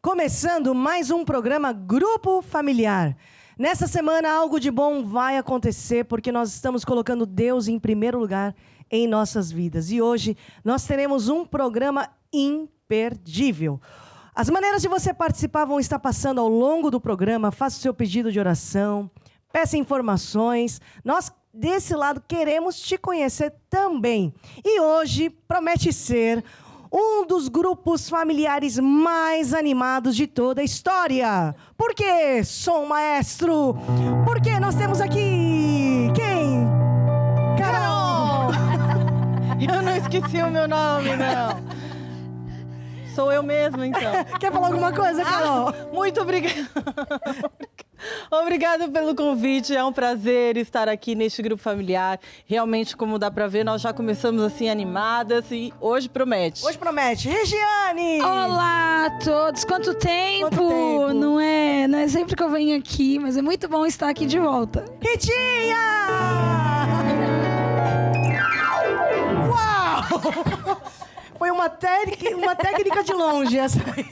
Começando mais um programa Grupo Familiar. Nessa semana algo de bom vai acontecer porque nós estamos colocando Deus em primeiro lugar em nossas vidas. E hoje nós teremos um programa imperdível. As maneiras de você participar vão estar passando ao longo do programa. Faça o seu pedido de oração, peça informações. Nós, desse lado, queremos te conhecer também. E hoje promete ser um dos grupos familiares mais animados de toda a história. Por quê, som maestro? Porque nós temos aqui... Quem? Carol! Eu não esqueci o meu nome, não. Sou eu mesma, então. Quer falar alguma coisa, Carol? Muito obrigada. Obrigada pelo convite, é um prazer estar aqui neste grupo familiar. Realmente, como dá pra ver, nós já começamos assim animadas e hoje promete. Hoje promete. Regiane! Olá a todos, quanto tempo? Não é sempre que eu venho aqui, mas é muito bom estar aqui de volta. Ritinha! Uau! Foi uma técnica de longe essa aí.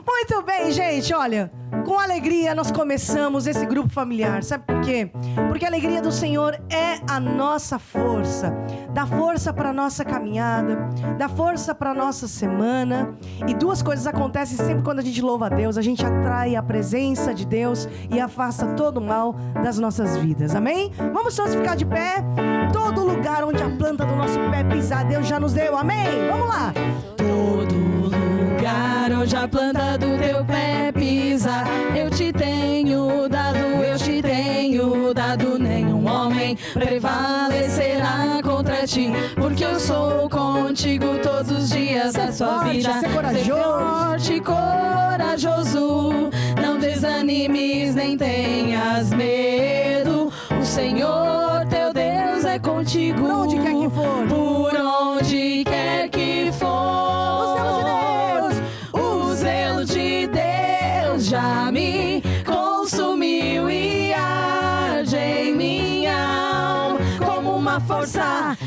Muito bem, gente, olha, com alegria nós começamos esse grupo familiar. Sabe por quê? Porque a alegria do Senhor é a nossa força. Dá força para a nossa caminhada, dá força para a nossa semana. E duas coisas acontecem sempre quando a gente louva a Deus. A gente atrai a presença de Deus e afasta todo o mal das nossas vidas. Amém? Vamos todos ficar de pé. Todo lugar onde a planta do nosso pé pisar, Deus já nos deu. Amém? Vamos lá. Todo lugar onde a planta do teu pé pisar, eu te tenho dado. Nenhum homem prevalecerá contra ti, porque eu sou contigo todos os dias da sua vida. Ser forte e corajoso, não desanimes nem tenhas medo. O Senhor teu Deus é contigo. Por onde quer que for. Por onde quer que for. O zelo de Deus já me consumiu e arde em minha alma como uma força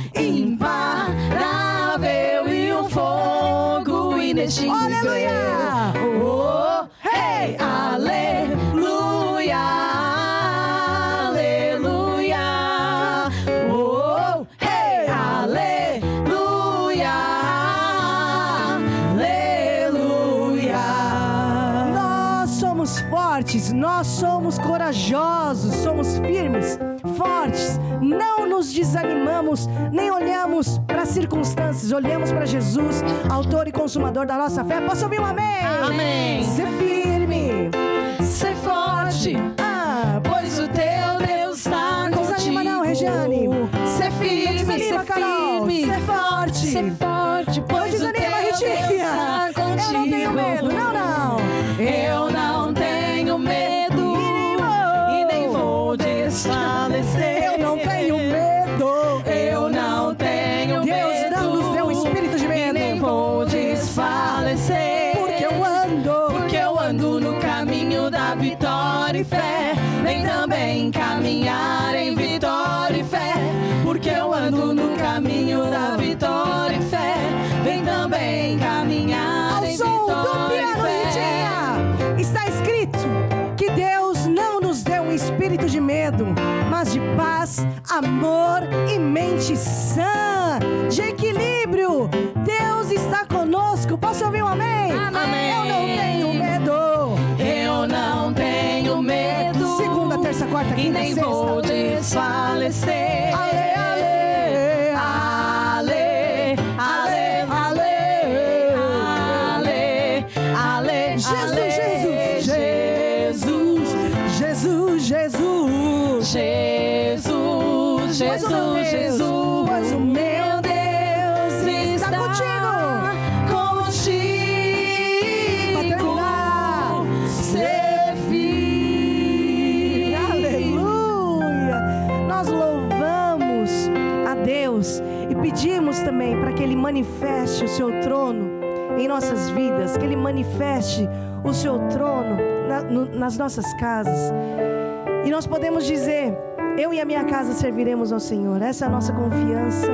imparável e um fogo inextinguível. Aleluia! Oh, hey, aleluia, aleluia. Oh, hey, aleluia, aleluia. Nós somos fortes, nós somos corajosos, somos firmes, fortes. Não nos desanimamos, nem olhamos para as circunstâncias, olhamos para Jesus, autor e consumador da nossa fé. Posso ouvir um amém? Amém. Ser firme, Ser forte, pois o teu Deus está contigo. Não desanima não, Regiane. Ser firme, Não desanima, ser Carol. firme. Ser forte. Ser forte, Não pois o teu desanima, Deus Ritinha. está contigo. Eu não tenho medo, não. Eu não tenho medo e nem vou desfalecer. Eu não tenho medo. Eu não tenho Deus medo. não nos deu um espírito de medo. E nem vou desfalecer. Porque eu ando no caminho da vitória e fé. Vem também caminhar em vitória e fé. Porque eu ando no caminho da vitória e fé. Vem também caminhar ao em som do vitória e piano, fé. Ritinha. Está escrito que Deus não nos deu um espírito de medo, mas de paz, amor e mente sã, de equilíbrio. Deus está conosco. Posso ouvir um amém? Amém. Eu não tenho medo. Eu não tenho medo. Segunda, terça, quarta, e quinta, nem sexta. vou desfalecer. Ale, ale, Ale, ale, ale, ale, Jesus, pois o meu Deus está contigo. Pra terminar, Ser firme. aleluia. Nós louvamos a Deus e pedimos também para que Ele manifeste o seu trono em nossas vidas, que Ele manifeste o seu trono nas nossas casas. E nós podemos dizer: eu e a minha casa serviremos ao Senhor. Essa é a nossa confiança,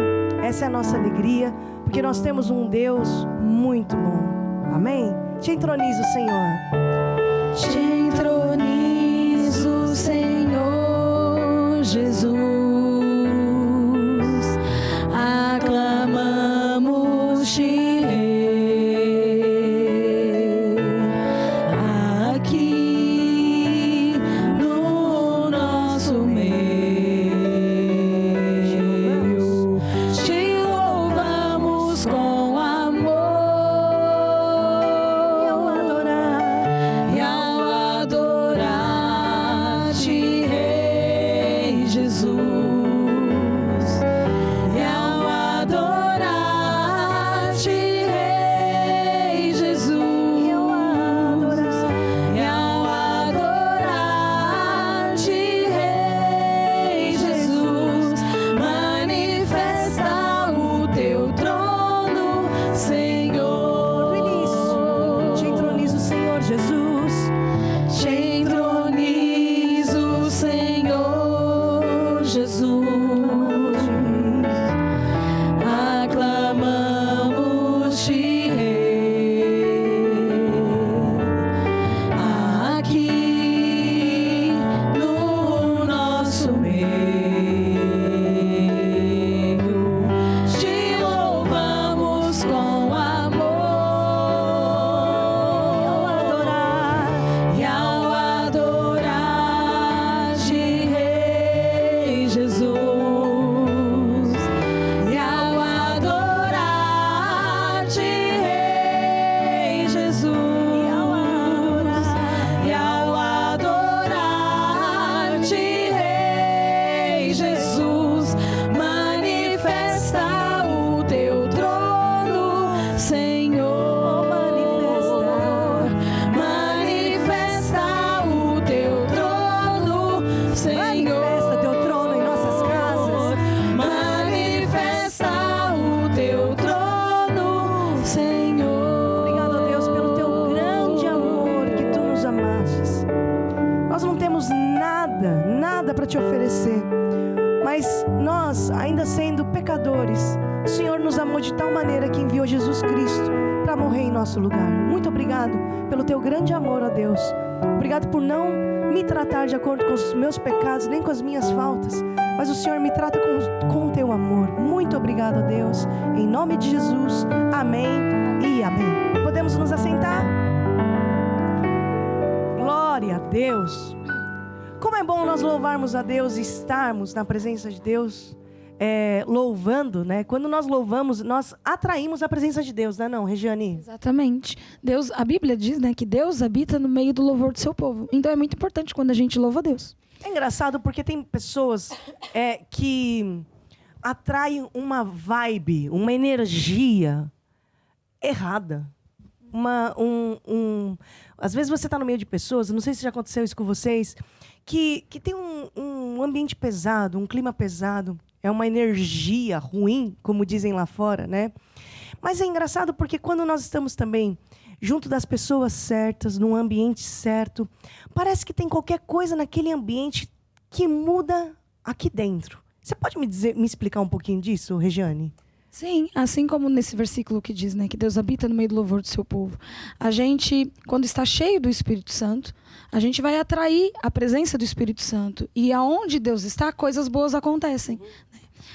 essa é a nossa alegria, porque nós temos um Deus muito bom. Amém? Te entronizo, Senhor. Te entronizo, Senhor Jesus. Aclamamos-te, Rei. Aqui no nosso meio, te louvamos com amor. E ao adorar-te, Rei Jesus, e ao adorar-te, Rei Jesus, e ao adorar-te, Rei Jesus, manifesta o teu trono, Senhor. Te entronizo, Senhor Jesus. Te entronizo, Senhor Jesus. Aclamamos-te, Rei. Aqui no nosso meio, te louvamos com amor. E ao adorar-te, Rei Jesus, e ao adorar-te, Rei Jesus, e ao adorar-te, Rei Jesus, manifesta o teu trono, Senhor. Manifesta o teu trono, Senhor. Manifesta teu trono em nossas casas. Manifesta o teu trono, Senhor. Obrigado, Deus, pelo teu grande amor que tu nos amastes. Nós não temos nada para te oferecer, mas nós, ainda sendo pecadores, o Senhor nos amou de tal maneira que enviou Jesus Cristo para morrer em nosso lugar. Muito obrigado pelo teu grande amor, ó Deus. Obrigado por não me tratar de acordo com os meus pecados, nem com as minhas faltas, mas o Senhor me trata com o teu amor. Muito obrigado, ó Deus. Em nome de Jesus, amém e amém. Podemos nos assentar? Glória a Deus. Como é bom nós louvarmos a Deus e estarmos na presença de Deus, louvando, né? Quando nós louvamos, nós atraímos a presença de Deus, não, Regiane? Exatamente. Deus, a Bíblia diz, né, que Deus habita no meio do louvor do seu povo. Então é muito importante quando a gente louva a Deus. É engraçado porque tem pessoas que atraem uma vibe, uma energia errada. Às vezes você está no meio de pessoas, não sei se já aconteceu isso com vocês, que tem um ambiente pesado, um clima pesado, é uma energia ruim, como dizem lá fora, né? Mas é engraçado porque quando nós estamos também junto das pessoas certas, num ambiente certo, parece que tem qualquer coisa naquele ambiente que muda aqui dentro. Você pode me explicar um pouquinho disso, Regiane? Sim, assim como nesse versículo que diz, né, que Deus habita no meio do louvor do seu povo. A gente, quando está cheio do Espírito Santo, a gente vai atrair a presença do Espírito Santo. E aonde Deus está, coisas boas acontecem.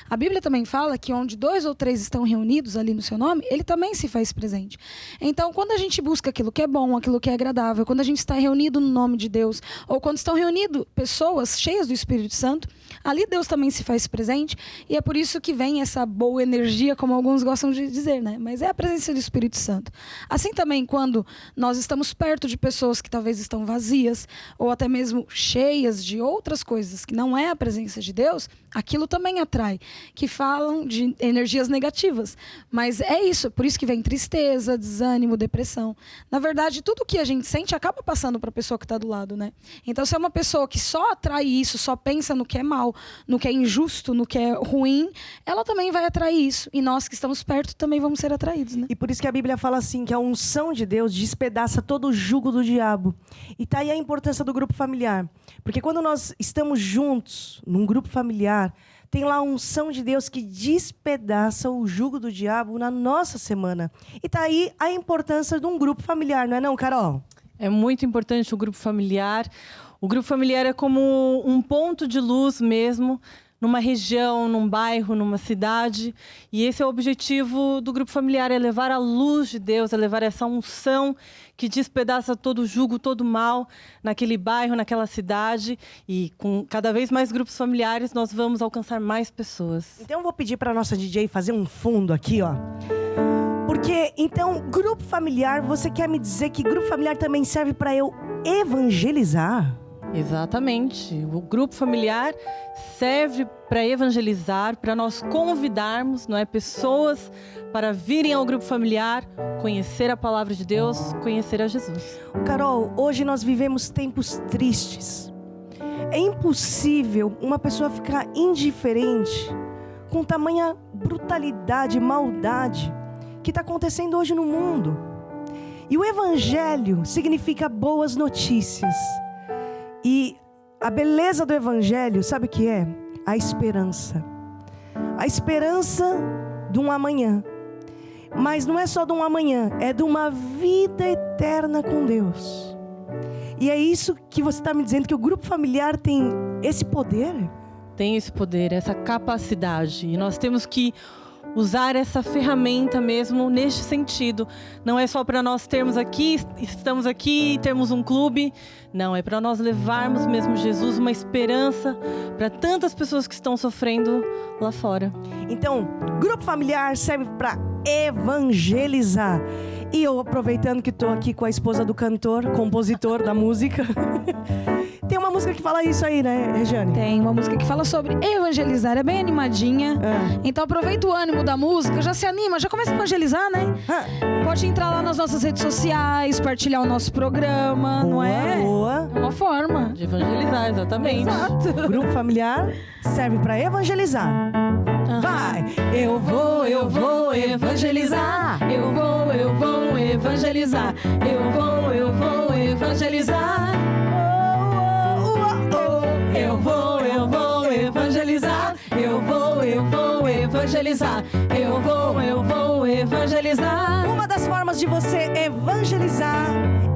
A Bíblia também fala que onde 2 ou 3 estão reunidos ali no seu nome, ele também se faz presente. Então, quando a gente busca aquilo que é bom, aquilo que é agradável, quando a gente está reunido no nome de Deus, ou quando estão reunidas pessoas cheias do Espírito Santo, ali Deus também se faz presente, e é por isso que vem essa boa energia, como alguns gostam de dizer, né? Mas é a presença do Espírito Santo. Assim também, quando nós estamos perto de pessoas que talvez estão vazias, ou até mesmo cheias de outras coisas que não é a presença de Deus, aquilo também atrai, que falam de energias negativas. Mas é isso, por isso que vem tristeza, desânimo, depressão. Na verdade, tudo que a gente sente acaba passando para a pessoa que está do lado, né? Então, se é uma pessoa que só atrai isso, só pensa no que é mal, no que é injusto, no que é ruim, ela também vai atrair isso. E nós que estamos perto também vamos ser atraídos, né? E por isso que a Bíblia fala assim, que a unção de Deus despedaça todo o jugo do diabo. E tá aí a importância do grupo familiar. Porque quando nós estamos juntos, num grupo familiar, tem lá a unção de Deus que despedaça o jugo do diabo na nossa semana. E tá aí a importância de um grupo familiar, não é não, Carol? É muito importante o grupo familiar. O grupo familiar é como um ponto de luz mesmo, numa região, num bairro, numa cidade. E esse é o objetivo do grupo familiar, é levar a luz de Deus, é levar essa unção que despedaça todo o jugo, todo o mal naquele bairro, naquela cidade. E com cada vez mais grupos familiares, nós vamos alcançar mais pessoas. Então eu vou pedir para nossa DJ fazer um fundo aqui, ó. Porque, então, grupo familiar, você quer me dizer que grupo familiar também serve para eu evangelizar? Exatamente. O grupo familiar serve para evangelizar, para nós convidarmos, não é, pessoas para virem ao grupo familiar, conhecer a palavra de Deus, conhecer a Jesus. Carol, hoje nós vivemos tempos tristes. É impossível uma pessoa ficar indiferente com tamanha brutalidade e maldade que está acontecendo hoje no mundo. E o evangelho significa boas notícias. E a beleza do evangelho, sabe o que é? A esperança. A esperança de um amanhã. Mas não é só de um amanhã, é de uma vida eterna com Deus. E é isso que você está me dizendo, que o grupo familiar tem esse poder? Tem esse poder, essa capacidade. E nós temos que usar essa ferramenta mesmo neste sentido. Não é só para nós termos aqui, estamos aqui e termos um clube. Não, é para nós levarmos mesmo Jesus, uma esperança para tantas pessoas que estão sofrendo lá fora. Então, grupo familiar serve para evangelizar. E eu, aproveitando que estou aqui com a esposa do cantor, compositor da música... Tem uma música que fala isso aí, né, Regiane? Tem uma música que fala sobre evangelizar, é bem animadinha. Então aproveita o ânimo da música, já se anima, já começa a evangelizar, né? Pode entrar lá nas nossas redes sociais, partilhar o nosso programa, não é? Boa. É uma forma De evangelizar, exatamente. Exato. Grupo familiar serve para evangelizar. Vai! Eu vou evangelizar. Eu vou evangelizar. Eu vou evangelizar. Eu vou evangelizar. Eu vou evangelizar. Eu vou evangelizar. Uma das formas de você evangelizar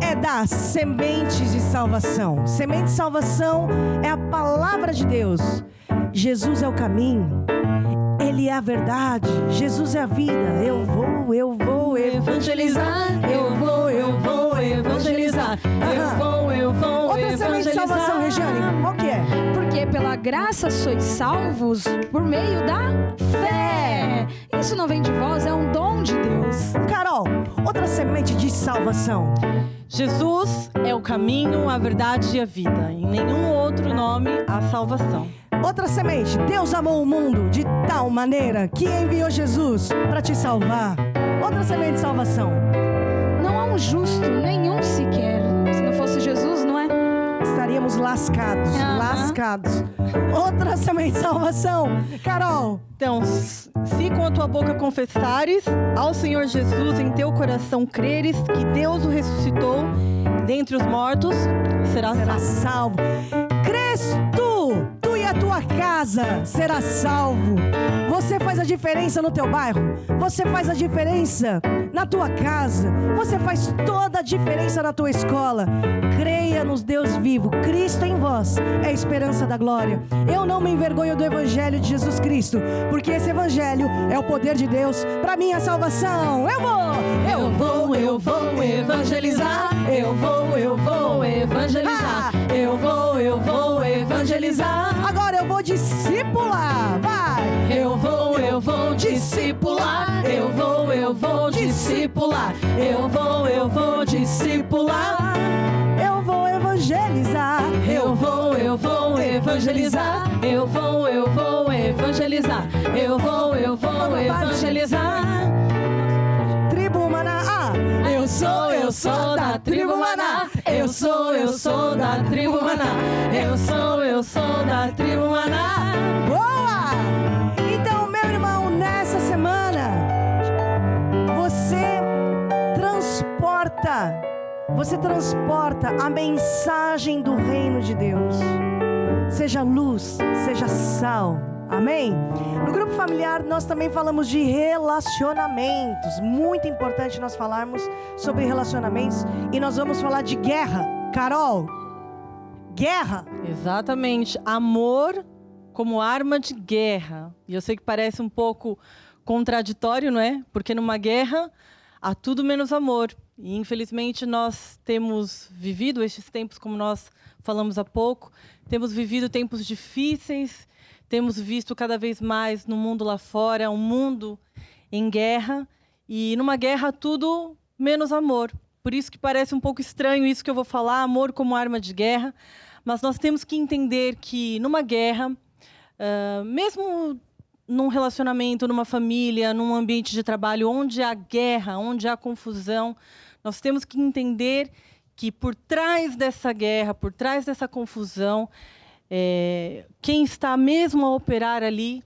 é dar sementes de salvação. Semente de salvação é a palavra de Deus. Jesus é o caminho. Ele é a verdade. Jesus é a vida. Eu vou evangelizar. Eu vou evangelizar. Eu vou Outra semente de salvação, Regiane, qual que é? porque pela graça sois salvos por meio da fé. Isso não vem de vós, é um dom de Deus. Carol, outra semente de salvação. Jesus é o caminho, a verdade e a vida. Em nenhum outro nome há salvação. Outra semente. Deus amou o mundo de tal maneira que enviou Jesus para te salvar. Outra semente de salvação. Não há um justo, nenhum sequer. Se não fosse Jesus, não é? Estaríamos lascados. Lascados. Outra semente de salvação. Carol. Então, se com a tua boca confessares ao Senhor Jesus, em teu coração creres que Deus o ressuscitou dentre os mortos, será salvo. Crês tu e a tua casa será salvo. Você faz a diferença no teu bairro. Você faz a diferença na tua casa. Você faz toda a diferença na tua escola. Creia nos Deus vivo. Cristo em vós é a esperança da glória. Eu não me envergonho do evangelho de Jesus Cristo, porque esse evangelho é o poder de Deus para minha salvação. Eu vou evangelizar. Eu vou evangelizar. Eu vou evangelizar. Agora eu vou discipular. Vai! Eu vou discipular. Eu vou discipular. Eu vou discipular. Eu vou evangelizar. Eu vou evangelizar. Eu vou evangelizar. Eu vou evangelizar. Tribo Maná. Eu sou da tribo Maná. Eu sou da tribo Maná. Eu sou da tribo Maná. Boa! Então, meu irmão, nessa semana, você transporta a mensagem do reino de Deus. Seja luz, seja sal. Amém? No grupo familiar, nós também falamos de relacionamentos. Muito importante nós falarmos sobre relacionamentos. E nós vamos falar de guerra. Carol, guerra. Exatamente. Amor como arma de guerra. E eu sei que parece um pouco contraditório, não é? Porque numa guerra há tudo menos amor. E infelizmente nós temos vivido estes tempos, como nós falamos há pouco, temos vivido tempos difíceis, temos visto cada vez mais no mundo lá fora, um mundo em guerra, e numa guerra tudo menos amor. Por isso que parece um pouco estranho isso que eu vou falar, amor como arma de guerra, mas nós temos que entender que numa guerra, mesmo num relacionamento, numa família, num ambiente de trabalho, onde há guerra, onde há confusão, nós temos que entender que por trás dessa guerra, por trás dessa confusão, quem está mesmo a operar ali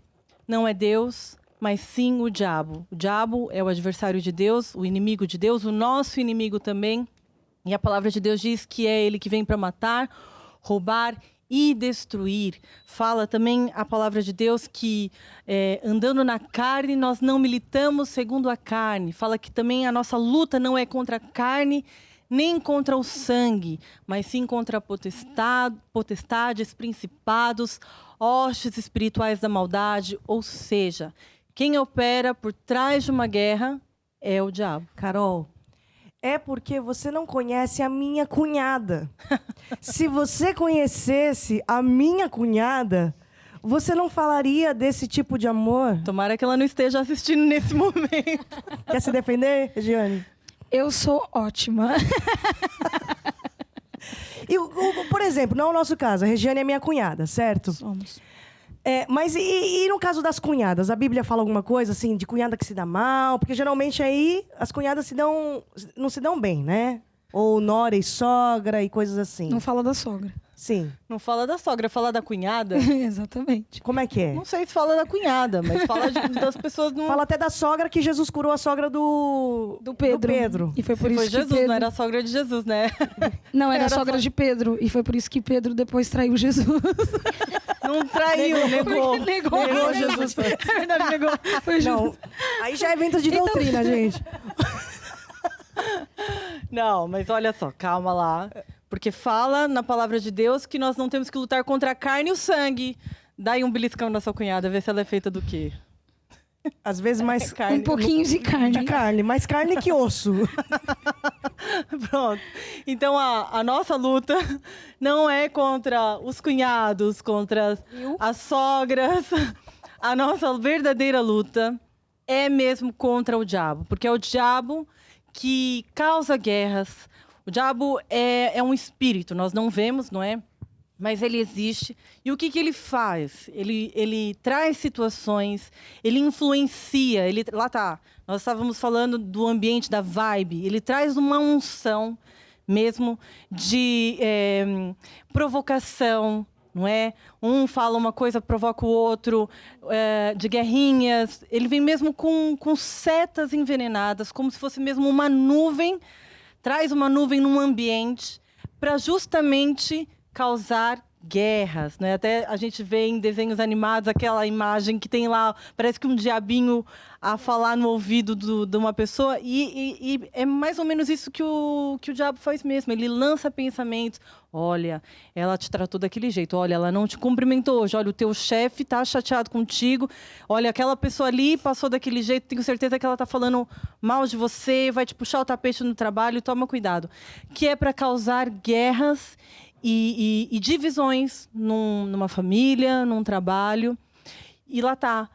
não é Deus, mas sim o diabo. O diabo é o adversário de Deus, o inimigo de Deus, o nosso inimigo também. E a palavra de Deus diz que é ele que vem para matar, roubar e destruir. Fala também a palavra de Deus que andando na carne nós não militamos segundo a carne. Fala que também a nossa luta não é contra a carne nem contra o sangue, mas sim contra potestades, principados, hostes espirituais da maldade. Ou seja, quem opera por trás de uma guerra é o diabo. Carol, é porque você não conhece a minha cunhada. Se você conhecesse a minha cunhada, você não falaria desse tipo de amor? Tomara que ela não esteja assistindo nesse momento. Quer se defender, Regiane? Eu sou ótima. Por exemplo, não é o nosso caso, a Regiane é minha cunhada, certo? Somos. Mas e no caso das cunhadas? A Bíblia fala alguma coisa assim de cunhada que se dá mal? Porque geralmente aí as cunhadas não se dão bem, né? Ou nora e sogra e coisas assim. Não fala da sogra. Sim. Não fala da sogra, fala da cunhada. Exatamente. Como é que é? Não sei se fala da cunhada, mas fala das pessoas... Não... Fala até da sogra que Jesus curou a sogra do Pedro. E foi por isso Foi que Jesus, Pedro... não era a sogra de Jesus, né? Não, era a Era sogra só- de Pedro. E foi por isso que Pedro depois traiu Jesus. Não traiu, negou. Negou Jesus. É verdade, negou. Foi Não, Jesus. aí já é evento de doutrina, gente. Não, mas olha só, calma lá. Porque fala na palavra de Deus que nós não temos que lutar contra a carne e o sangue. Dá aí um beliscão na sua cunhada, vê se ela é feita do quê? Às vezes mais Carne. Um pouquinho de carne. de carne, mais carne que osso. Pronto. Então a nossa luta não é contra os cunhados, contra as sogras. A nossa verdadeira luta é mesmo contra o diabo, porque é o diabo que causa guerras. O diabo é um espírito, nós não vemos, não é? Mas ele existe. E o que ele faz? Ele traz situações, ele influencia. Lá tá, nós estávamos falando do ambiente, da vibe. Ele traz uma unção mesmo de provocação, não é? Um fala uma coisa, provoca o outro, de guerrinhas. Ele vem mesmo com setas envenenadas, como se fosse mesmo uma nuvem. Traz uma nuvem num ambiente para justamente causar guerras, né? Até a gente vê em desenhos animados aquela imagem que tem lá, parece que um diabinho a falar no ouvido de uma pessoa, e é mais ou menos isso que o diabo faz mesmo. Ele lança pensamentos. Olha, ela te tratou daquele jeito. Olha, ela não te cumprimentou hoje. Olha, o teu chefe está chateado contigo. Olha, aquela pessoa ali passou daquele jeito. Tenho certeza que ela está falando mal de você, vai te puxar o tapete no trabalho. Toma cuidado. Que é para causar guerras e divisões numa família, num trabalho. E lá está.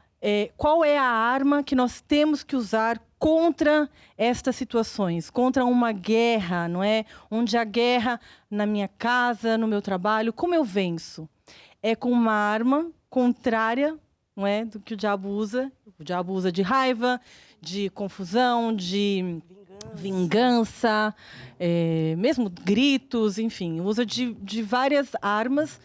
Qual é a arma que nós temos que usar contra estas situações, contra uma guerra, não é? Onde a guerra na minha casa, no meu trabalho, como eu venço? É com uma arma contrária, não é, do que o diabo usa. O diabo usa de raiva, de confusão, de vingança, mesmo gritos, enfim, usa de várias armas.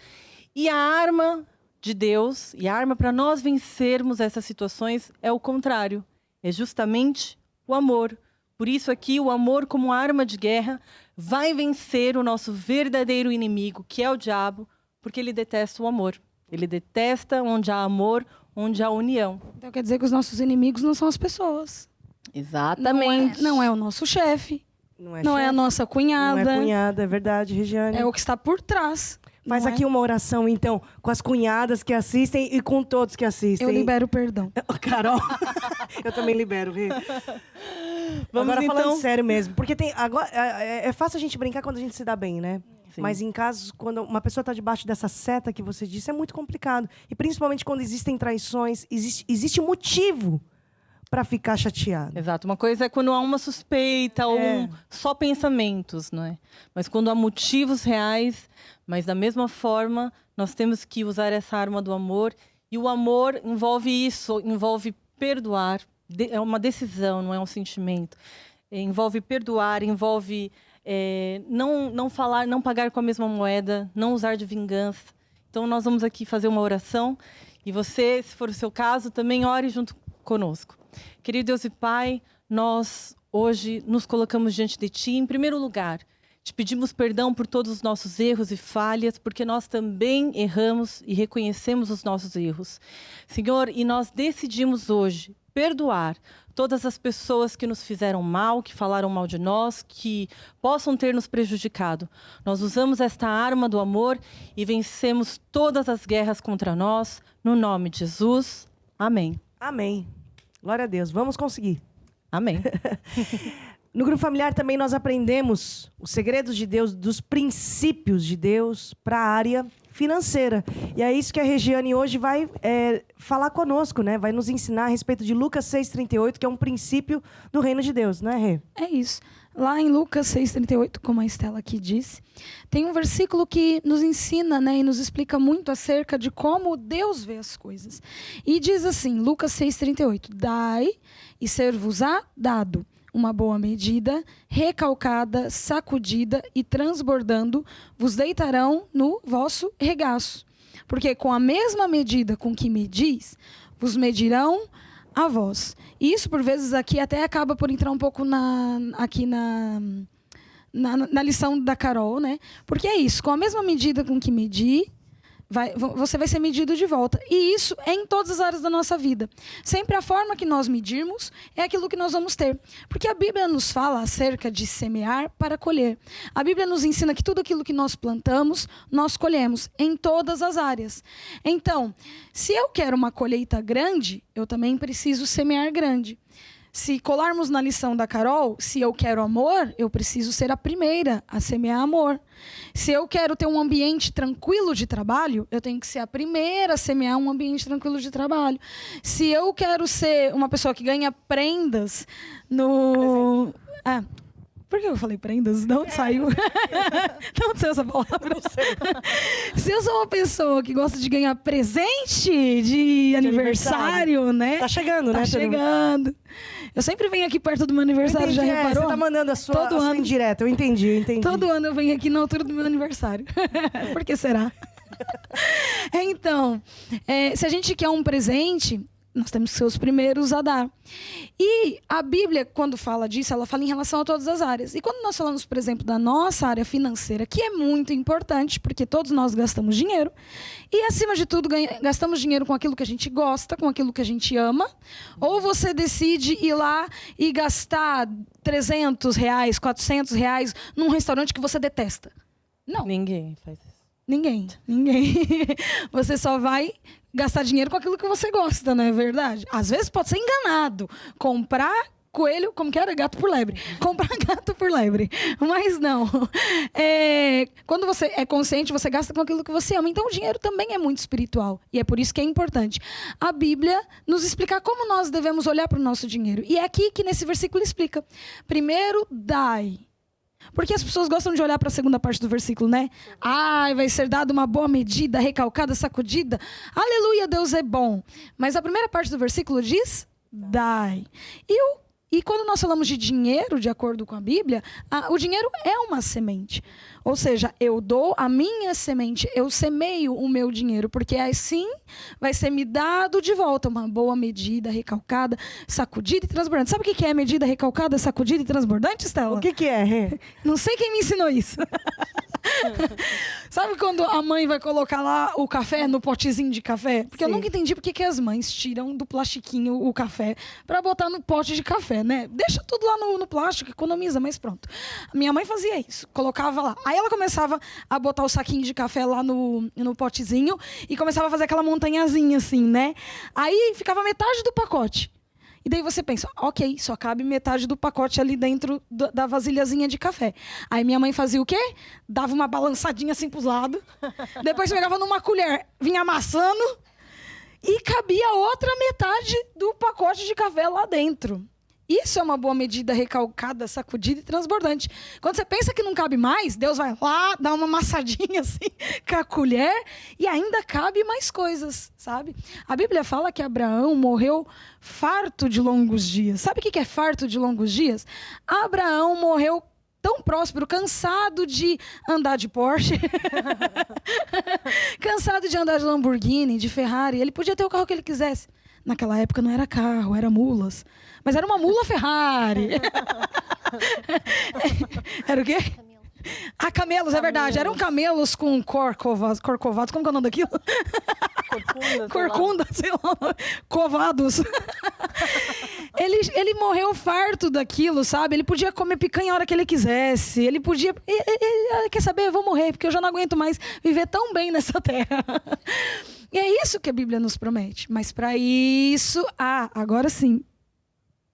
E a arma de Deus, e a arma para nós vencermos essas situações é o contrário. É justamente o amor. Por isso aqui, o amor como arma de guerra vai vencer o nosso verdadeiro inimigo, que é o diabo, porque ele detesta o amor. Ele detesta onde há amor, onde há união. Então quer dizer que os nossos inimigos não são as pessoas. Exatamente. Não é o nosso chefe. Não é chefe, a nossa cunhada. Não é cunhada, é verdade, Regiane. É o que está por trás. Faz não aqui uma oração, então, com as cunhadas que assistem e com todos que assistem. Eu libero perdão. Carol, eu também libero, Rê. Vamos agora falando então... sério mesmo, porque agora, é fácil a gente brincar quando a gente se dá bem, né? Sim. Mas em casos, quando uma pessoa está debaixo dessa seta que você disse, é muito complicado. E principalmente quando existem traições, existe motivo para ficar chateado. Exato. Uma coisa é quando há uma suspeita ou só pensamentos, não é? Mas quando há motivos reais, mas da mesma forma, nós temos que usar essa arma do amor. E o amor envolve isso, envolve perdoar. É uma decisão, não é um sentimento. Envolve perdoar, envolve não falar, não pagar com a mesma moeda, não usar de vingança. Então, nós vamos aqui fazer uma oração. E você, se for o seu caso, também ore junto conosco. Querido Deus e Pai, nós hoje nos colocamos diante de Ti. Em primeiro lugar, te pedimos perdão por todos os nossos erros e falhas, porque nós também erramos e reconhecemos os nossos erros. Senhor, e nós decidimos hoje perdoar todas as pessoas que nos fizeram mal, que falaram mal de nós, que possam ter nos prejudicado. Nós usamos esta arma do amor e vencemos todas as guerras contra nós, no nome de Jesus. Amém. Amém. Glória a Deus. Vamos conseguir. Amém. No grupo familiar também nós aprendemos os segredos de Deus, dos princípios de Deus para a área financeira. E é isso que a Regiane hoje vai falar conosco, né? Vai nos ensinar a respeito de Lucas 6,38, que é um princípio do reino de Deus, né, Rê? É isso. Lá em Lucas 6,38, como a Estela aqui disse, tem um versículo que nos ensina, né, e nos explica muito acerca de como Deus vê as coisas. E diz assim, Lucas 6,38, dai e ser-vos-á dado. Uma boa medida, recalcada, sacudida e transbordando, vos deitarão no vosso regaço. Porque com a mesma medida com que medis, vos medirão a vós. E isso, por vezes, aqui até acaba por entrar um pouco na lição da Carol, né? Porque é isso, com a mesma medida com que medir, você vai ser medido de volta. E isso é em todas as áreas da nossa vida. Sempre a forma que nós medirmos é aquilo que nós vamos ter. Porque a Bíblia nos fala acerca de semear para colher. A Bíblia nos ensina que tudo aquilo que nós plantamos, nós colhemos em todas as áreas. Então, se eu quero uma colheita grande, eu também preciso semear grande. Se colarmos na lição da Carol, se eu quero amor, eu preciso ser a primeira a semear amor. Se eu quero ter um ambiente tranquilo de trabalho, eu tenho que ser a primeira a semear um ambiente tranquilo de trabalho. Se eu quero ser uma pessoa que ganha prendas no... Por que eu falei prendas? De onde saiu? De onde saiu essa palavra? Não sei. Se eu sou uma pessoa que gosta de ganhar presente de aniversário, né? Tá chegando, né? Tá chegando. Eu sempre venho aqui perto do meu aniversário, já reparou? Você tá mandando a sua indireta, eu entendi. Todo ano eu venho aqui na altura do meu aniversário. Por que será? Então, se a gente quer um presente, nós temos que ser os primeiros a dar. E a Bíblia, quando fala disso, ela fala em relação a todas as áreas. E quando nós falamos, por exemplo, da nossa área financeira, que é muito importante, porque todos nós gastamos dinheiro, e acima de tudo, gastamos dinheiro com aquilo que a gente gosta, com aquilo que a gente ama, ou você decide ir lá e gastar R$300, R$400 num restaurante que você detesta. Não. Ninguém faz isso. Ninguém. Você só vai gastar dinheiro com aquilo que você gosta, não é verdade? Às vezes pode ser enganado. Comprar coelho, como que era? Gato por lebre. Comprar gato por lebre. Mas não. Quando você é consciente, você gasta com aquilo que você ama. Então o dinheiro também é muito espiritual. E é por isso que é importante a Bíblia nos explicar como nós devemos olhar para o nosso dinheiro. E é aqui que nesse versículo explica. Primeiro, dai. Porque as pessoas gostam de olhar para a segunda parte do versículo, né? Vai ser dado uma boa medida, recalcada, sacudida. Aleluia, Deus é bom. Mas a primeira parte do versículo diz, dai. E quando nós falamos de dinheiro, de acordo com a Bíblia, o dinheiro é uma semente. Ou seja, eu dou a minha semente, eu semeio o meu dinheiro, porque assim vai ser me dado de volta uma boa medida, recalcada, sacudida e transbordante. Sabe o que é medida, recalcada, sacudida e transbordante, Estela? O que é, Rê? Não sei quem me ensinou isso. Sabe quando a mãe vai colocar lá o café no potezinho de café? Porque eu Sim. nunca entendi porque que as mães tiram do plastiquinho o café pra botar no pote de café, né? Deixa tudo lá no plástico, economiza, mas pronto. Minha mãe fazia isso, colocava lá. Aí ela começava a botar o saquinho de café lá no potezinho e começava a fazer aquela montanhazinha assim, né? Aí ficava metade do pacote. E daí você pensa, ok, só cabe metade do pacote ali dentro da vasilhazinha de café. Aí minha mãe fazia o quê? Dava uma balançadinha assim pros lados. Depois pegava numa colher, vinha amassando e cabia outra metade do pacote de café lá dentro. Isso é uma boa medida recalcada, sacudida e transbordante. Quando você pensa que não cabe mais, Deus vai lá, dá uma amassadinha assim com a colher e ainda cabe mais coisas, sabe? A Bíblia fala que Abraão morreu farto de longos dias. Sabe o que é farto de longos dias? Abraão morreu tão próspero, cansado de andar de Porsche, cansado de andar de Lamborghini, de Ferrari. Ele podia ter o carro que ele quisesse. Naquela época não era carro, era mulas. Mas era uma mula Ferrari. Era o quê? Ah, camelos, é verdade. Eram camelos com corcovados. Como que é o nome daquilo? Corcunda, sei lá. Covados. Ele morreu farto daquilo, sabe? Ele podia comer picanha a hora que ele quisesse. Ele podia... Quer saber? Eu vou morrer, porque eu já não aguento mais viver tão bem nessa terra. E é isso que a Bíblia nos promete. Mas para isso, agora sim,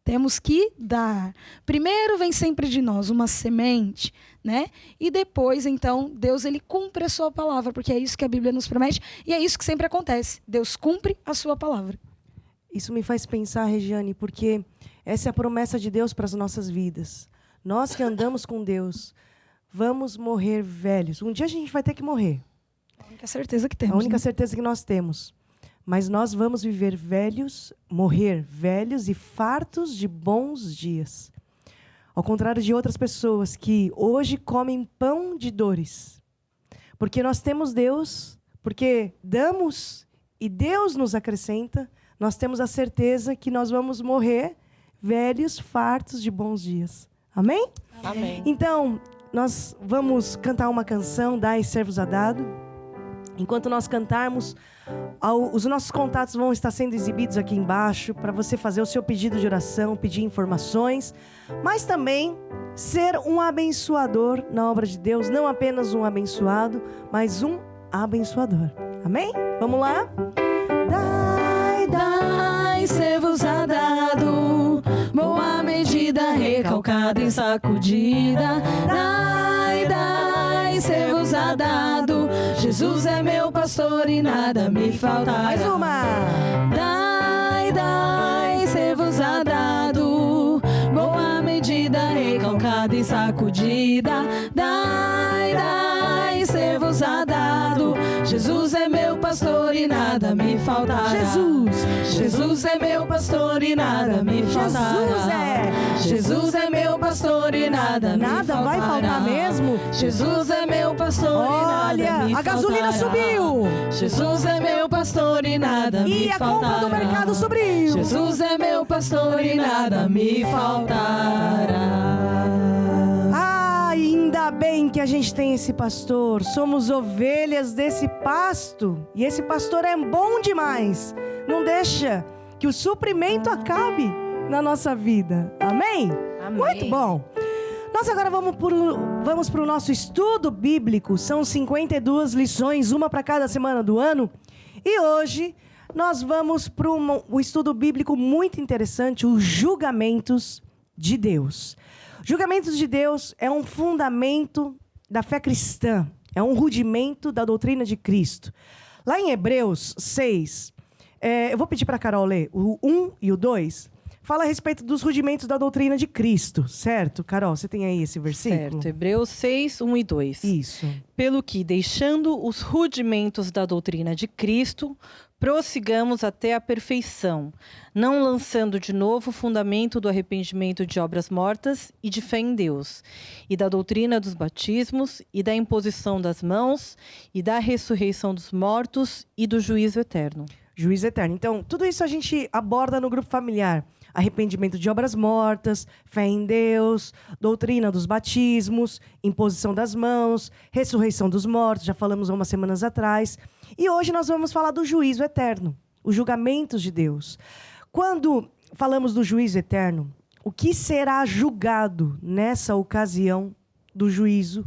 temos que dar. Primeiro vem sempre de nós uma semente, né? E depois, então, Deus ele cumpre a sua palavra, porque é isso que a Bíblia nos promete e é isso que sempre acontece. Deus cumpre a sua palavra. Isso me faz pensar, Regiane, porque essa é a promessa de Deus para as nossas vidas. Nós que andamos com Deus, vamos morrer velhos. Um dia a gente vai ter que morrer. A única certeza que temos. A única né? certeza que nós temos. Mas nós vamos viver velhos, morrer velhos e fartos de bons dias. Ao contrário de outras pessoas que hoje comem pão de dores. Porque nós temos Deus, porque damos e Deus nos acrescenta, nós temos a certeza que nós vamos morrer velhos, fartos de bons dias. Amém? Amém. Então, nós vamos cantar uma canção, Dai e Ser-vos a Dado. Enquanto nós cantarmos, os nossos contatos vão estar sendo exibidos aqui embaixo para você fazer o seu pedido de oração, pedir informações, mas também ser um abençoador na obra de Deus, não apenas um abençoado, mas um abençoador. Amém? Vamos lá? Dai, ser-vos a dado, boa medida, recalcada e sacudida. Dai, ser-vos a dado, Jesus é meu pastor e nada me faltará. Mais uma! Dai, ser-vos a dado, boa medida, recalcada e sacudida. Dai, ser-vos a dado, Jesus é meu pastor e nada me faltará. Jesus é meu pastor e nada me faltará. Jesus é meu pastor e nada me faltará. Nada vai faltar mesmo? Jesus é meu pastor e nada me faltará. Olha, a gasolina subiu! Jesus é meu pastor e nada me E a faltará. compra do mercado subiu! Jesus é meu pastor e nada me faltará. Ainda bem que a gente tem esse pastor. Somos ovelhas desse pasto. E esse pastor é bom demais. Não deixa que o suprimento acabe na nossa vida. Amém? Amém. Muito bom. Nós agora vamos para o nosso estudo bíblico. São 52 lições, uma para cada semana do ano. E hoje nós vamos para um estudo bíblico muito interessante, os julgamentos de Deus. Julgamentos de Deus é um fundamento da fé cristã, é um rudimento da doutrina de Cristo. Lá em Hebreus 6, eu vou pedir para a Carol ler o 1 e o 2, fala a respeito dos rudimentos da doutrina de Cristo, certo? Carol, você tem aí esse versículo? Certo, Hebreus 6, 1 e 2. Isso. Pelo que, deixando os rudimentos da doutrina de Cristo, prossigamos até a perfeição, não lançando de novo o fundamento do arrependimento de obras mortas e de fé em Deus, e da doutrina dos batismos, e da imposição das mãos, e da ressurreição dos mortos, e do juízo eterno. Juízo eterno. Então, tudo isso a gente aborda no grupo familiar. arrependimento de obras mortas, fé em Deus, doutrina dos batismos, imposição das mãos, ressurreição dos mortos, já falamos há umas semanas atrás. E hoje nós vamos falar do juízo eterno, os julgamentos de Deus. Quando falamos do juízo eterno, o que será julgado nessa ocasião do juízo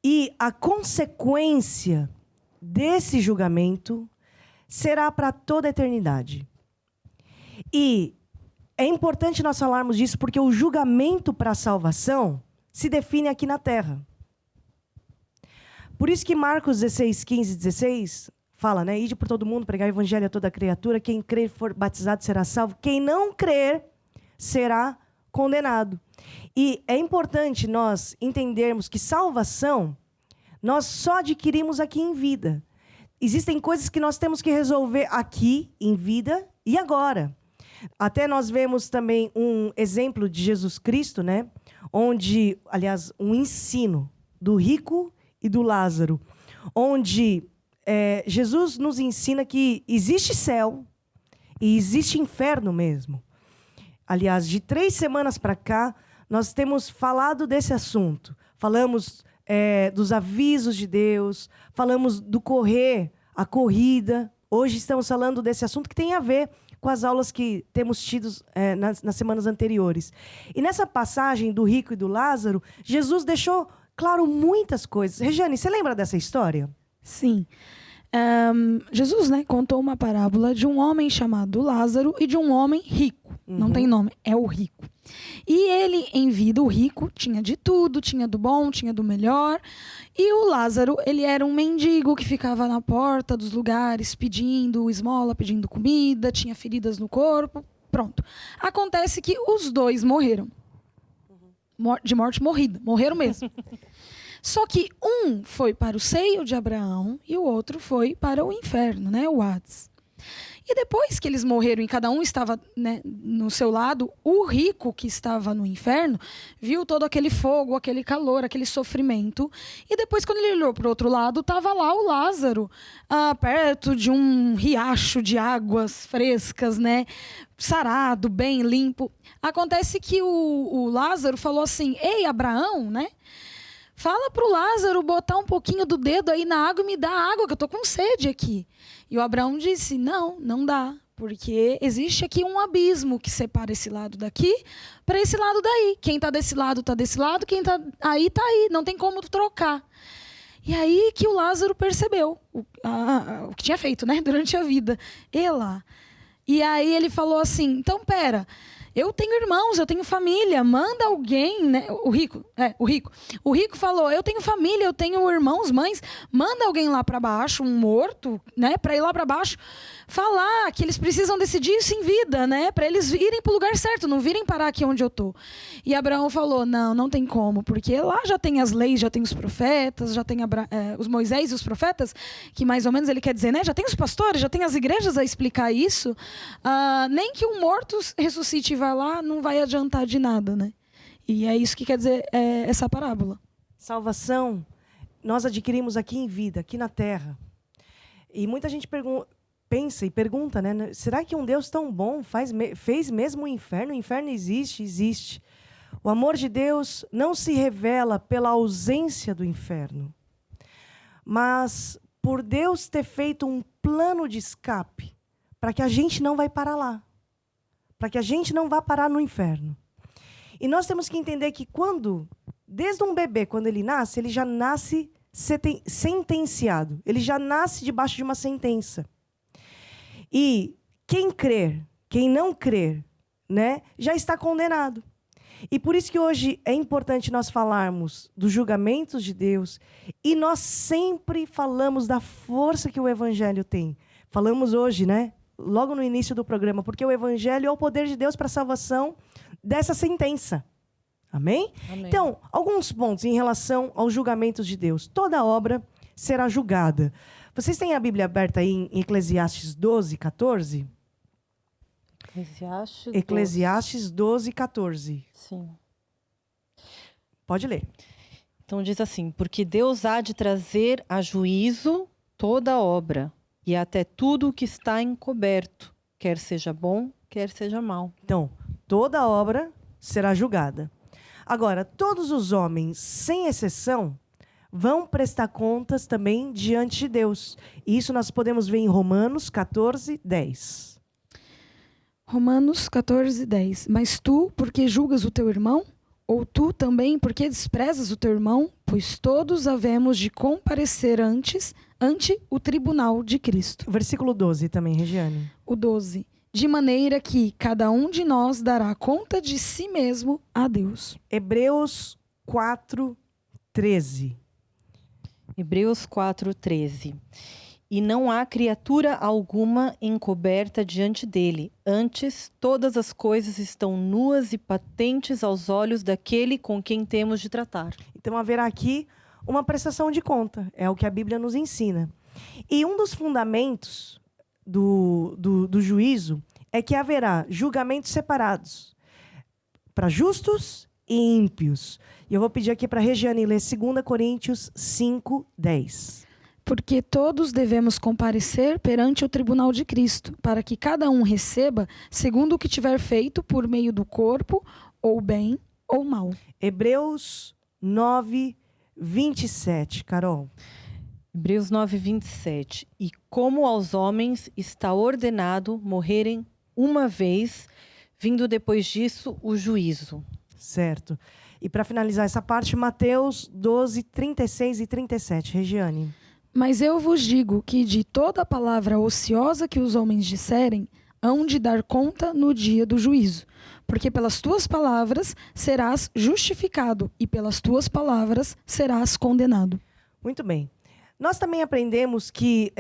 e a consequência desse julgamento será para toda a eternidade. E é importante nós falarmos disso porque o julgamento para a salvação se define aqui na terra. Por isso que Marcos 16, 15 e 16 fala, né? Ide por todo mundo, pregar o evangelho a toda criatura, quem crer e for batizado será salvo, quem não crer será condenado. E é importante nós entendermos que salvação nós só adquirimos aqui em vida. Existem coisas que nós temos que resolver aqui em vida e agora. Até nós vemos também um exemplo de Jesus Cristo, né? Onde, aliás, um ensino do rico e do Lázaro, onde Jesus nos ensina que existe céu e existe inferno mesmo. Aliás, de 3 semanas para cá, nós temos falado desse assunto. Falamos dos avisos de Deus, falamos do correr, a corrida. Hoje estamos falando desse assunto que tem a ver com as aulas que temos tido nas semanas anteriores. E nessa passagem do rico e do Lázaro, Jesus deixou claro muitas coisas. Regiane, você lembra dessa história? Sim. Jesus, né, contou uma parábola de um homem chamado Lázaro e de um homem rico. Não tem nome, é o rico. E ele, em vida, o rico, tinha de tudo, tinha do bom, tinha do melhor. E o Lázaro, ele era um mendigo que ficava na porta dos lugares pedindo esmola, pedindo comida, tinha feridas no corpo. Pronto. Acontece que os dois morreram. De morte morrida. Morreram mesmo. Só que um foi para o seio de Abraão e o outro foi para o inferno, né, o Hades. E depois que eles morreram e cada um estava, né, no seu lado, o rico que estava no inferno viu todo aquele fogo, aquele calor, aquele sofrimento. E depois, quando ele olhou para o outro lado, estava lá o Lázaro, perto de um riacho de águas frescas, né, sarado, bem limpo. Acontece que o Lázaro falou assim: ei, Abraão, né? Fala pro Lázaro botar um pouquinho do dedo aí na água e me dá água, que eu tô com sede aqui. E o Abraão disse: não dá, porque existe aqui um abismo que separa esse lado daqui para esse lado daí. Quem tá desse lado, quem tá aí, não tem como trocar. E aí que o Lázaro percebeu o que tinha feito, né, durante a vida. E aí ele falou assim: então, pera... Eu tenho irmãos, eu tenho família, manda alguém, né? O rico. O rico falou: eu tenho família, eu tenho irmãos, mães, manda alguém lá para baixo, um morto, né? Para ir lá para baixo, falar que eles precisam decidir isso em vida, né? Para eles irem para o lugar certo, não virem parar aqui onde eu tô. E Abraão falou: não tem como, porque lá já tem as leis, já tem os profetas, já tem os Moisés e os profetas, que mais ou menos ele quer dizer, né? Já tem os pastores, já tem as igrejas a explicar isso. Nem que um morto ressuscite e vá lá, não vai adiantar de nada, né? E é isso que quer dizer essa parábola. Salvação, nós adquirimos aqui em vida, aqui na terra. E muita gente pensa e pergunta, né? Será que um Deus tão bom fez mesmo o inferno? O inferno existe? Existe. O amor de Deus não se revela pela ausência do inferno, mas por Deus ter feito um plano de escape para que a gente não vai parar lá. Para que a gente não vá parar no inferno. E nós temos que entender que desde um bebê, quando ele nasce, ele já nasce sentenciado. Ele já nasce debaixo de uma sentença. E quem crer, quem não crer, né, já está condenado. E por isso que hoje é importante nós falarmos dos julgamentos de Deus. E nós sempre falamos da força que o Evangelho tem. Falamos hoje, né? Logo no início do programa, porque o Evangelho é o poder de Deus para a salvação dessa sentença. Amém? Amém? Então, alguns pontos em relação aos julgamentos de Deus. Toda obra será julgada. Vocês têm a Bíblia aberta aí em Eclesiastes 12, 14? Eclesiastes 12, 14. Sim. Pode ler. Então diz assim: porque Deus há de trazer a juízo toda obra, e até tudo o que está encoberto, quer seja bom, quer seja mal. Então, toda obra será julgada. Agora, todos os homens, sem exceção, vão prestar contas também diante de Deus. E isso nós podemos ver em Romanos 14, 10. Romanos 14, 10. Mas tu, porque julgas o teu irmão? Ou tu também, porque desprezas o teu irmão? Pois todos havemos de comparecer ante o tribunal de Cristo. Versículo 12 também, Regiane. O 12. De maneira que cada um de nós dará conta de si mesmo a Deus. Hebreus 4, 13. Hebreus 4:13. E não há criatura alguma encoberta diante dele. Antes, todas as coisas estão nuas e patentes aos olhos daquele com quem temos de tratar. Então haverá aqui uma prestação de conta. É o que a Bíblia nos ensina. E um dos fundamentos do juízo é que haverá julgamentos separados para justos e ímpios. E eu vou pedir aqui para a Regiane ler 2 Coríntios 5, 10. Porque todos devemos comparecer perante o tribunal de Cristo, para que cada um receba segundo o que tiver feito por meio do corpo, ou bem ou mal. Hebreus 9, 27, Carol. Hebreus 9:27. E como aos homens está ordenado morrerem uma vez, vindo depois disso o juízo. Certo. E para finalizar essa parte, Mateus 12, 36 e 37. Regiane. Mas eu vos digo que de toda palavra ociosa que os homens disserem, hão de dar conta no dia do juízo. Porque pelas tuas palavras serás justificado, e pelas tuas palavras serás condenado. Muito bem. Nós também aprendemos que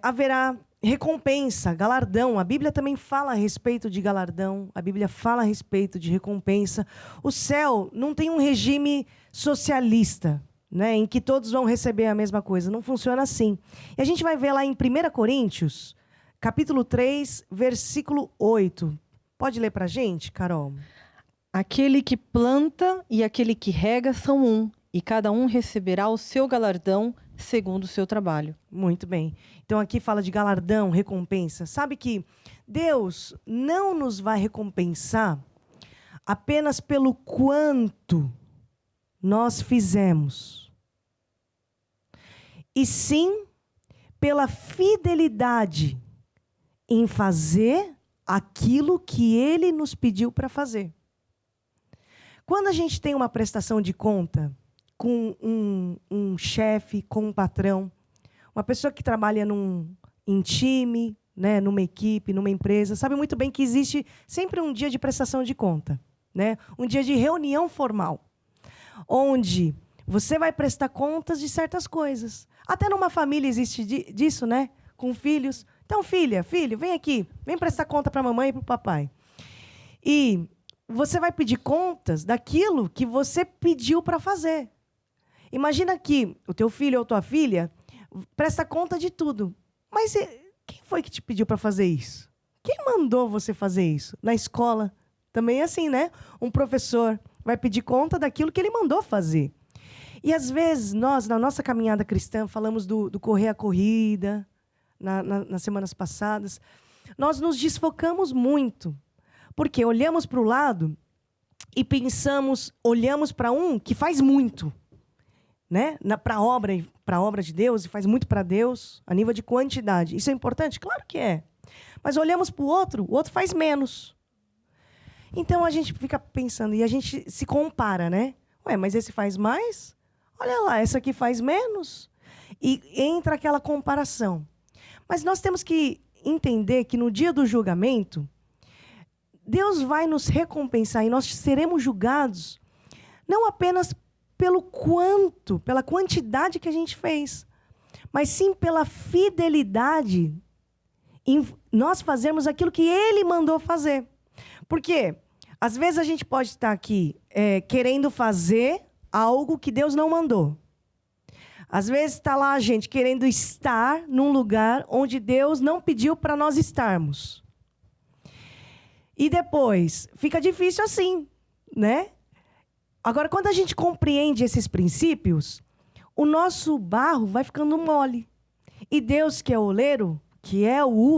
haverá recompensa, galardão. A Bíblia também fala a respeito de galardão. A Bíblia fala a respeito de recompensa. O céu não tem um regime socialista, né, em que todos vão receber a mesma coisa. Não funciona assim. E a gente vai ver lá em 1 Coríntios, capítulo 3, versículo 8. Pode ler para a gente, Carol? Aquele que planta e aquele que rega são um, e cada um receberá o seu galardão segundo o seu trabalho. Muito bem. Então aqui fala de galardão, recompensa. Sabe que Deus não nos vai recompensar apenas pelo quanto nós fizemos, e sim pela fidelidade em fazer aquilo que Ele nos pediu para fazer. Quando a gente tem uma prestação de conta com um chefe, com um patrão, uma pessoa que trabalha em time, né, numa equipe, numa empresa, sabe muito bem que existe sempre um dia de prestação de conta, né? Um dia de reunião formal, onde você vai prestar contas de certas coisas. Até numa família existe disso, né? Com filhos. Então, filho, vem aqui. Vem prestar conta para a mamãe e para o papai. E você vai pedir contas daquilo que você pediu para fazer. Imagina que o teu filho ou tua filha presta conta de tudo. Mas quem foi que te pediu para fazer isso? Quem mandou você fazer isso? Na escola também é assim, né? Um professor vai pedir conta daquilo que ele mandou fazer. E às vezes nós, na nossa caminhada cristã, falamos do correr a corrida, nas semanas passadas, nós nos desfocamos muito, porque olhamos para o lado e pensamos, olhamos para um que faz muito, né? Para a obra de Deus, e faz muito para Deus, a nível de quantidade. Isso é importante? Claro que é. Mas olhamos para o outro faz menos. Então a gente fica pensando, e a gente se compara, né? Ué, mas esse faz mais? Olha lá, essa aqui faz menos. E entra aquela comparação. Mas nós temos que entender que no dia do julgamento, Deus vai nos recompensar e nós seremos julgados não apenas pelo quanto, pela quantidade que a gente fez, mas sim pela fidelidade em nós fazermos aquilo que Ele mandou fazer. Porque às vezes a gente pode estar aqui querendo fazer algo que Deus não mandou. Às vezes está lá a gente querendo estar num lugar onde Deus não pediu para nós estarmos. E depois, fica difícil assim, né? Agora, quando a gente compreende esses princípios, o nosso barro vai ficando mole. E Deus, que é o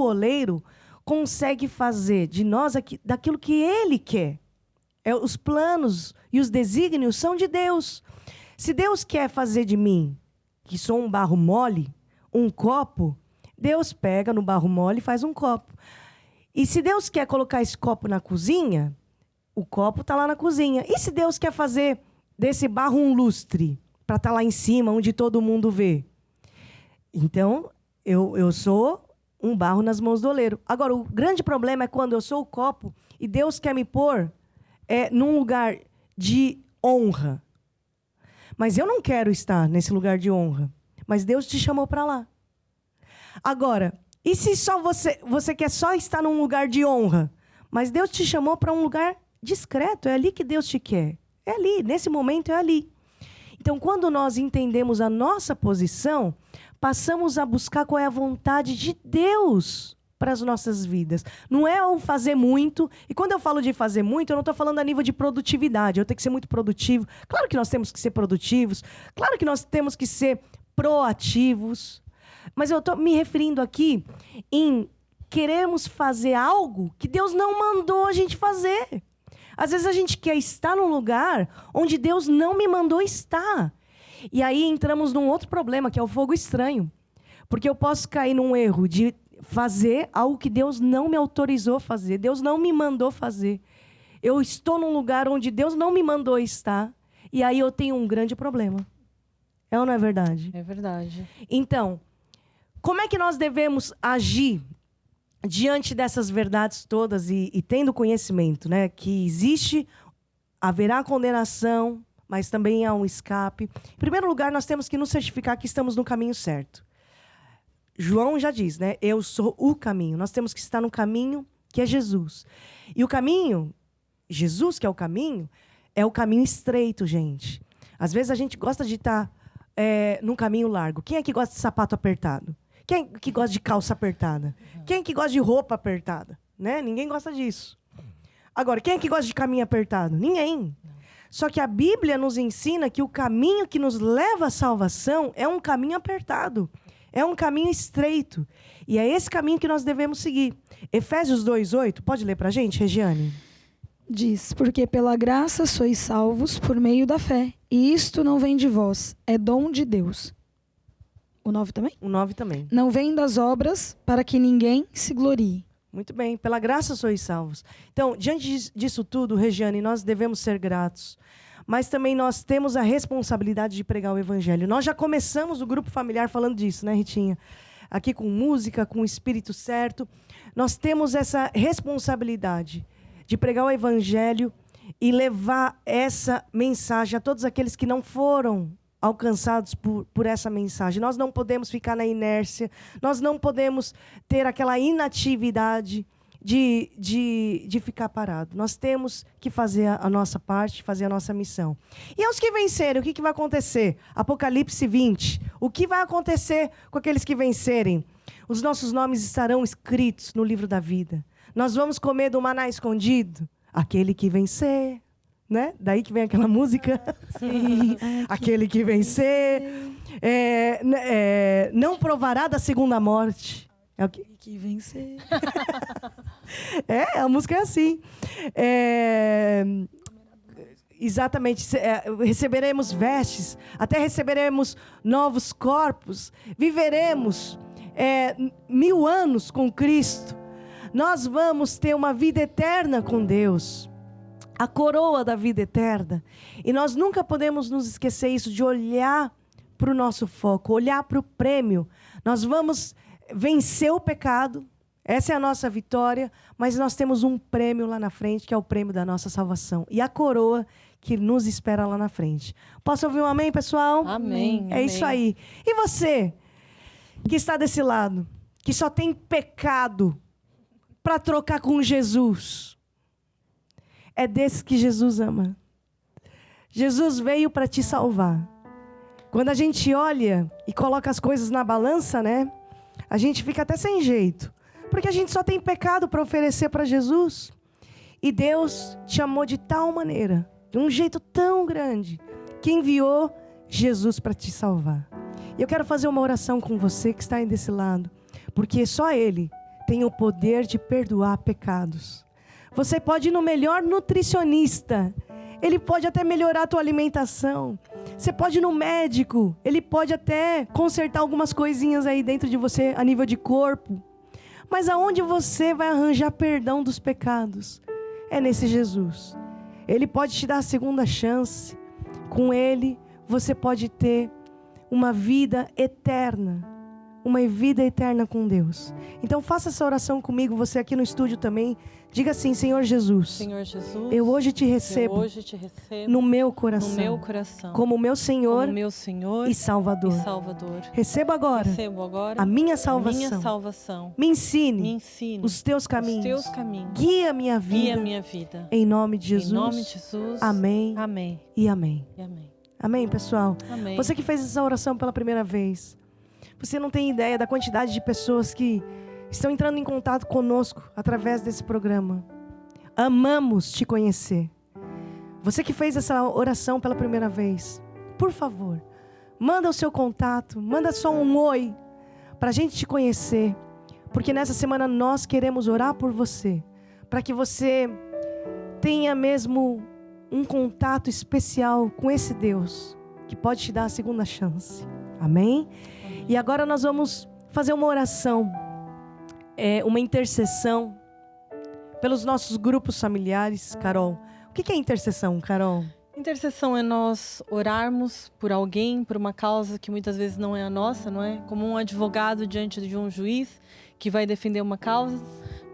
oleiro, consegue fazer de nós daquilo que Ele quer. Os planos e os desígnios são de Deus. Se Deus quer fazer de mim, que sou um barro mole, um copo, Deus pega no barro mole e faz um copo. E se Deus quer colocar esse copo na cozinha, o copo está lá na cozinha. E se Deus quer fazer desse barro um lustre, para estar lá em cima, onde todo mundo vê? Então, eu sou um barro nas mãos do oleiro. Agora, o grande problema é quando eu sou o copo e Deus quer me pôr num lugar de honra. Mas eu não quero estar nesse lugar de honra. Mas Deus te chamou para lá. Agora, e se só você quer só estar num lugar de honra? Mas Deus te chamou para um lugar discreto. É ali que Deus te quer. É ali, nesse momento é ali. Então, quando nós entendemos a nossa posição, passamos a buscar qual é a vontade de Deus para as nossas vidas. Não é o fazer muito. E quando eu falo de fazer muito, eu não estou falando a nível de produtividade. Eu tenho que ser muito produtivo. Claro que nós temos que ser produtivos. Claro que nós temos que ser proativos. Mas eu estou me referindo aqui em queremos fazer algo que Deus não mandou a gente fazer. Às vezes a gente quer estar num lugar onde Deus não me mandou estar. E aí entramos num outro problema, que é o fogo estranho. Porque eu posso cair num erro de fazer algo que Deus não me autorizou a fazer. Deus não me mandou fazer. Eu estou num lugar onde Deus não me mandou estar. E aí eu tenho um grande problema. É ou não é verdade? É verdade. Então, como é que nós devemos agir diante dessas verdades todas e tendo conhecimento, né? Que haverá condenação, mas também há um escape. Em primeiro lugar, nós temos que nos certificar que estamos no caminho certo. João já diz, né? Eu sou o caminho. Nós temos que estar no caminho que é Jesus. E o caminho, Jesus que é o caminho estreito, gente. Às vezes a gente gosta de estar num caminho largo. Quem é que gosta de sapato apertado? Quem é que gosta de calça apertada? Quem é que gosta de roupa apertada? Né? Ninguém gosta disso. Agora, quem é que gosta de caminho apertado? Ninguém. Só que a Bíblia nos ensina que o caminho que nos leva à salvação é um caminho apertado. É um caminho estreito. E é esse caminho que nós devemos seguir. Efésios 2:8, pode ler pra gente, Regiane? Diz, porque pela graça sois salvos por meio da fé. E isto não vem de vós, é dom de Deus. O 9 também? O 9 também. Não vem das obras para que ninguém se glorie. Muito bem, pela graça sois salvos. Então, diante disso tudo, Regiane, nós devemos ser gratos. Mas também nós temos a responsabilidade de pregar o evangelho. Nós já começamos o grupo familiar falando disso, né, Ritinha? Aqui com música, com o espírito certo. Nós temos essa responsabilidade de pregar o evangelho e levar essa mensagem a todos aqueles que não foram alcançados por essa mensagem. Nós não podemos ficar na inércia, nós não podemos ter aquela inatividade de ficar parado. Nós temos que fazer a nossa parte, fazer a nossa missão. E aos que vencerem, o que vai acontecer? Apocalipse 20. O que vai acontecer com aqueles que vencerem? Os nossos nomes estarão escritos no livro da vida. Nós vamos comer do maná escondido. Aquele que vencer, né? Daí que vem aquela música. Sim. Aquele que vencer não provará da segunda morte. É o que vencer. A música é assim. Exatamente. Receberemos vestes, até receberemos novos corpos, viveremos 1000 anos com Cristo. Nós vamos ter uma vida eterna com Deus, a coroa da vida eterna. E nós nunca podemos nos esquecer isso, de olhar para o nosso foco, olhar para o prêmio. Nós vamos vencer o pecado, essa é a nossa vitória, mas nós temos um prêmio lá na frente, que é o prêmio da nossa salvação. E a coroa que nos espera lá na frente. Posso ouvir um amém, pessoal? Amém. É isso aí. E você, que está desse lado, que só tem pecado para trocar com Jesus, é desse que Jesus ama. Jesus veio para te salvar. Quando a gente olha e coloca as coisas na balança, né? A gente fica até sem jeito. Porque a gente só tem pecado para oferecer para Jesus. E Deus te amou de tal maneira, de um jeito tão grande, que enviou Jesus para te salvar. E eu quero fazer uma oração com você que está aí desse lado. Porque só Ele tem o poder de perdoar pecados. Você pode ir no melhor nutricionista. Ele pode até melhorar a tua alimentação. Você pode ir no médico. Ele pode até consertar algumas coisinhas aí dentro de você a nível de corpo. Mas aonde você vai arranjar perdão dos pecados? É nesse Jesus. Ele pode te dar a segunda chance. Com Ele, você pode ter uma vida eterna. Uma vida eterna com Deus. Então faça essa oração comigo, você aqui no estúdio também. Diga assim: Senhor Jesus, Senhor Jesus, eu hoje te recebo, no meu coração, como meu Senhor, e Salvador. Recebo agora, a minha salvação. Me ensine, os teus caminhos. Guia minha vida. Em nome de Jesus. Amém. E amém. Amém, pessoal. Amém. Você que fez essa oração pela primeira vez, você não tem ideia da quantidade de pessoas que estão entrando em contato conosco através desse programa. Amamos te conhecer. Você que fez essa oração pela primeira vez, por favor, manda o seu contato, manda só um oi, para a gente te conhecer. Porque nessa semana nós queremos orar por você, para que você tenha mesmo um contato especial com esse Deus, que pode te dar a segunda chance. Amém? E agora nós vamos fazer uma oração, uma intercessão pelos nossos grupos familiares. Carol, o que é intercessão, Carol? Intercessão é nós orarmos por alguém, por uma causa que muitas vezes não é a nossa, não é? Como um advogado diante de um juiz que vai defender uma causa,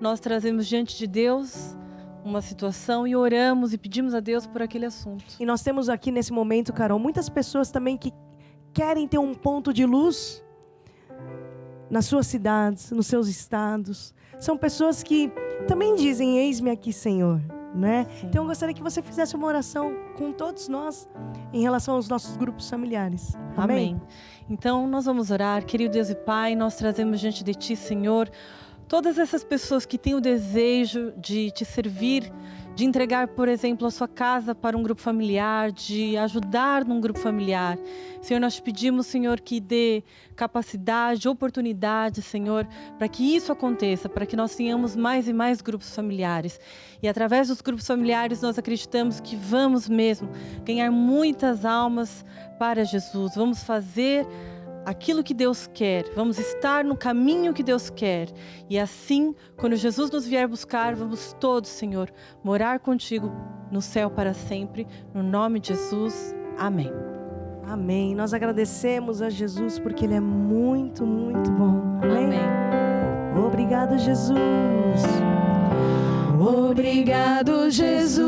nós trazemos diante de Deus uma situação e oramos e pedimos a Deus por aquele assunto. E nós temos aqui nesse momento, Carol, muitas pessoas também que querem ter um ponto de luz nas suas cidades, nos seus estados. São pessoas que também dizem: eis-me aqui, Senhor, né? Então eu gostaria que você fizesse uma oração com todos nós em relação aos nossos grupos familiares. Amém? Então nós vamos orar. Querido Deus e Pai, nós trazemos diante de Ti, Senhor, todas essas pessoas que têm o desejo de Te servir, de entregar, por exemplo, a sua casa para um grupo familiar, de ajudar num grupo familiar. Senhor, nós te pedimos, Senhor, que dê capacidade, oportunidade, Senhor, para que isso aconteça, para que nós tenhamos mais e mais grupos familiares. E através dos grupos familiares nós acreditamos que vamos mesmo ganhar muitas almas para Jesus. Vamos fazer aquilo que Deus quer, vamos estar no caminho que Deus quer. E assim, quando Jesus nos vier buscar, vamos todos, Senhor, morar contigo no céu para sempre. No nome de Jesus, amém. Amém. Nós agradecemos a Jesus porque Ele é muito, muito bom. Amém? Amém. Obrigado, Jesus. Obrigado, Jesus.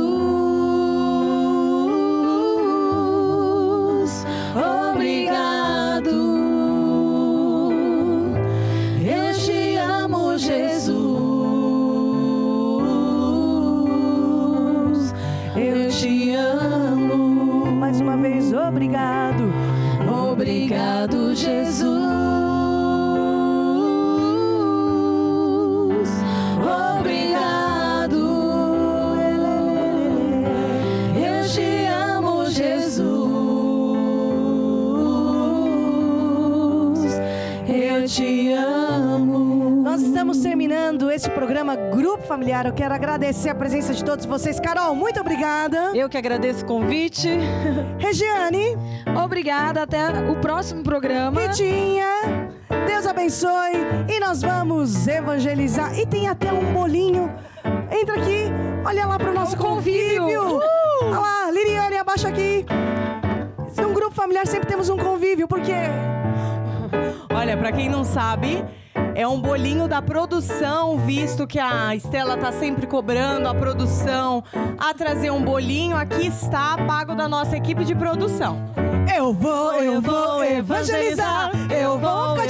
Obrigado. Jesus, eu te amo. Mais uma vez, obrigado. Obrigado, Jesus. Obrigado. Eu te amo, Jesus. Eu te amo. Nós estamos terminando esse programa Grupo Familiar. Eu quero agradecer a presença de todos vocês. Carol, muito obrigada. Eu que agradeço o convite. Regiane, Obrigada, até o próximo programa. Ritinha, Deus abençoe. E nós vamos evangelizar. E tem até um bolinho. Entra aqui, olha lá para o nosso convívio. Olha lá, Liriane, abaixa aqui. Um grupo familiar sempre temos um convívio, porque... Olha, pra quem não sabe, é um bolinho da produção, visto que a Estela tá sempre cobrando a produção a trazer um bolinho. Aqui está, pago da nossa equipe de produção. Eu vou evangelizar. Eu vou ficar